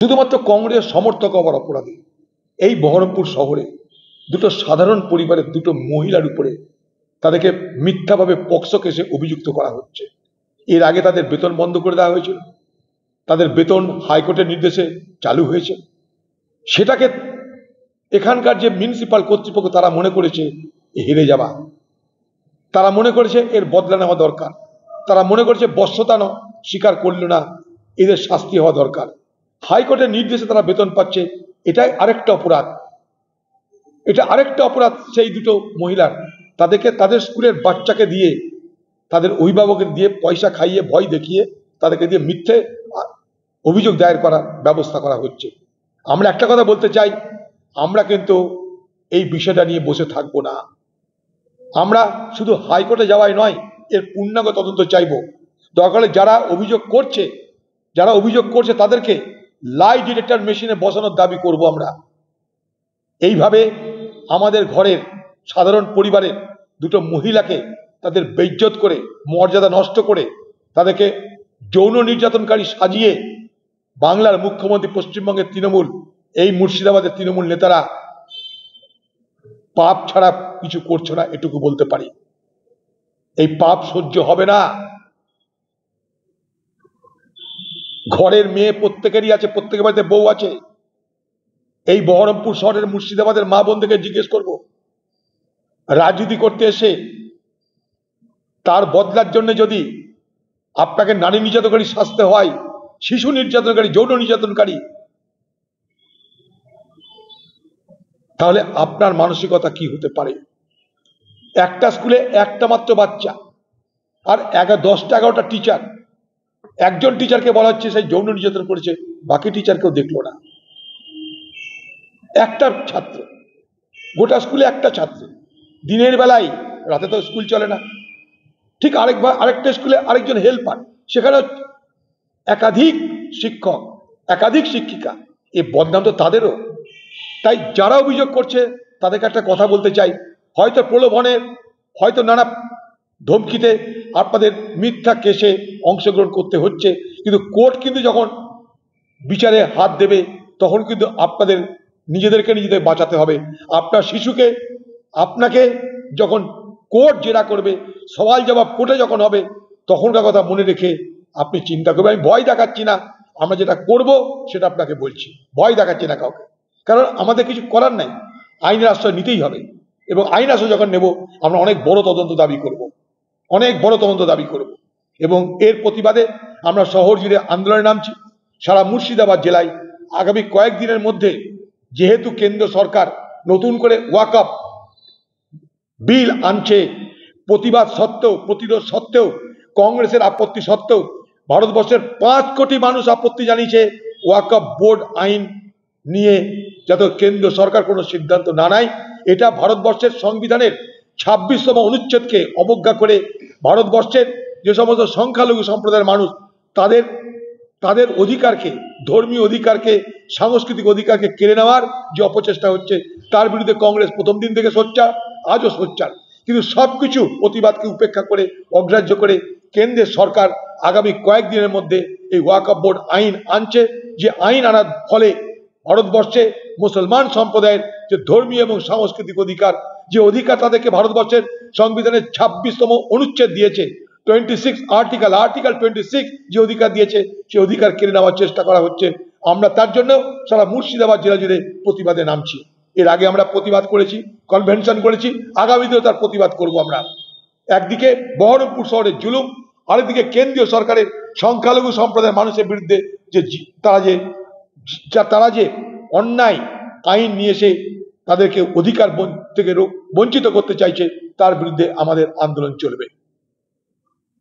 শুধুমাত্র কংগ্রেস সমর্থক হওয়ার অপরাধে এই বহরমপুর শহরে দুটো সাধারণ পরিবারের দুটো মহিলার উপরে তাদেরকে মিথ্যাভাবে পক্সো কেসে অভিযুক্ত করা হচ্ছে। এর আগে তাদের বেতন বন্ধ করে দেওয়া হয়েছিল, তাদের বেতন হাইকোর্টের নির্দেশে চালু হয়েছে। সেটাকে এখানকার যে মিউনিসিপাল কর্তৃপক্ষ তারা মনে করেছে হেরে যাওয়া, তারা মনে করেছে এর বদলা নেওয়া দরকার, তারা মনে করেছে বশ্যতা স্বীকার করল না, এদের শাস্তি হওয়া দরকার। হাইকোর্টের নির্দেশে তারা বেতন পাচ্ছে, এটাই আরেকটা অপরাধ, এটা আরেকটা অপরাধ সেই দুটো মহিলার। তাদেরকে তাদের স্কুলের বাচ্চাকে দিয়ে, তাদের অভিভাবকের দিয়ে পয়সা খাইয়ে ভয় দেখিয়ে তাদেরকে দিয়ে মিথ্যে অভিযোগ দায়ের করার ব্যবস্থা করা হচ্ছে। আমরা একটা কথা বলতে চাই, আমরা কিন্তু এই বিষয়টা নিয়ে বসে থাকবো না। আমরা শুধু হাইকোর্টে যাওয়াই নয়, এর পূর্ণাঙ্গ তদন্ত চাইব। দরকার হলে যারা অভিযোগ করছে তাদেরকে লাই ডিটেক্টর মেশিনে বসানোর দাবি করব আমরা। এইভাবে আমাদের ঘরের সাধারণ পরিবারের দুটো মহিলাকে তাদের বেইজ্জত করে, মর্যাদা নষ্ট করে, তাদেরকে যৌন নির্যাতনকারী সাজিয়ে বাংলার মুখ্যমন্ত্রী, পশ্চিমবঙ্গের তৃণমূল, এই মুর্শিদাবাদের তৃণমূল নেতারা পাপ ছাড়া কিছু করছে না, এটুকু বলতে পারি। এই পাপ সহ্য হবে না। ঘরের মেয়ে প্রত্যেকেরই আছে, প্রত্যেকের বাড়িতে বউ আছে। এই বহরমপুর শহরের মুর্শিদাবাদের মা বোনদেরকে জিজ্ঞেস করব, রাজনীতি করতে এসে তার বদলার জন্য যদি আপনাকে নারী নির্যাতনকারী শাস্তি হয়, শিশু নির্যাতনকারী, যৌন নির্যাতনকারী, তাহলে আপনার মানসিকতা কি হতে পারে? একটা স্কুলে একটা মাত্র বাচ্চা আর 10টা-11টা টিচার, একজন টিচারকে বলা হচ্ছে সেই যৌন নির্যাতন করেছে, বাকি টিচারকেও দেখলো না। একটা ছাত্র, গোটা স্কুলে একটা ছাত্র, দিনের বেলায়, রাতে তো স্কুল চলে না। ঠিক আরেকটা স্কুলে আরেকজন হেল্পার, সেখানে একাধিক শিক্ষক, একাধিক শিক্ষিকা, এ বদনাম তো তাদেরও। তাই যারা অভিযোগ করছে তাদেরকে একটা কথা বলতে চাই, হয়তো প্রলোভনে, হয়তো নানা ধমকিতে আপনাদের মিথ্যা কেসে অংশগ্রহণ করতে হচ্ছে, কিন্তু কোর্ট কিন্তু যখন বিচারে হাত দেবে তখন কিন্তু আপনাদের নিজেদের বাঁচাতে হবে। আপনার শিশুকে আপনাকে যখন কোর্ট জেরা করবে, সওয়াল জবাব কোর্টে যখন হবে, তখনকার কথা মনে রেখে আপনি চিন্তা করবেন। আমি ভয় দেখাচ্ছি না, আমরা যেটা করব সেটা আপনাকে বলছি, ভয় দেখাচ্ছি না কাউকে, কারণ আমাদের কিছু করার নাই, আইনের আশ্রয় নিতেই হবে। এবং আইন আশ্রয় যখন নেব, আমরা অনেক বড় তদন্ত দাবি করব, অনেক বড় তদন্ত দাবি করব। এবং এর প্রতিবাদে আমরা শহর জুড়ে আন্দোলনে নামছি। সারা মুর্শিদাবাদ জেলায় আগামী কয়েকদিনের মধ্যে, যেহেতু কেন্দ্র সরকার নতুন করে ওয়াকফ বিল আনছে, প্রতিবাদ সত্ত্বেও, প্রতিরোধ সত্ত্বেও, কংগ্রেসের আপত্তি সত্ত্বেও, ভারতবর্ষের 5 কোটি মানুষ আপত্তি জানিয়েছে ওয়াকফ বোর্ড আইন নিয়ে, যাতে কেন্দ্র সরকার কোনো সিদ্ধান্ত না নেয়। এটা ভারতবর্ষের সংবিধানের 26তম অনুচ্ছেদকে অবজ্ঞা করে ভারতবর্ষের যে সমস্ত সংখ্যালঘু সম্প্রদায়ের মানুষ, তাদের অধিকারকে, ধর্মীয় অধিকারকে, সাংস্কৃতিক অধিকারকে কেড়ে নেওয়ার যে অপচেষ্টা হচ্ছে, তার বিরুদ্ধে কংগ্রেস প্রথম দিন থেকে সোচ্চার, আজও সোচ্চার। কিন্তু সবকিছু প্রতিবাদকে উপেক্ষা করে, অগ্রাহ্য করে কেন্দ্রের সরকার আগামী কয়েকদিনের মধ্যে এই ওয়াকফ বোর্ড আইন আনছে। যে আইন আনার ফলে ভারতবর্ষে মুসলমান সম্প্রদায়ের যে ধর্মীয় এবং সাংস্কৃতিক অধিকার, যে অধিকার তাদেরকে ভারতবর্ষের সংবিধানের 26তম অনুচ্ছেদ দিয়েছে, 26 আর্টিকেল 26 যে অধিকার দিয়েছে, সেই অধিকার কেড়ে নেওয়ার চেষ্টা করা হচ্ছে। আমরা তার জন্য সারা মুর্শিদাবাদ জেলা জুড়ে প্রতিবাদে নামছি। এর আগে আমরা প্রতিবাদ করেছি, কনভেনশন করেছি, আগামীতেও তার প্রতিবাদ করব আমরা। একদিকে বহরমপুর শহরের জুলুম, আরেকদিকে কেন্দ্রীয় সরকারের সংখ্যালঘু সম্প্রদায়ের মানুষের বিরুদ্ধে তারা যে অন্যায় আইন নিয়ে এসে তাদেরকে অধিকার থেকে বঞ্চিত করতে চাইছে, তার বিরুদ্ধে আমাদের আন্দোলন চলবে।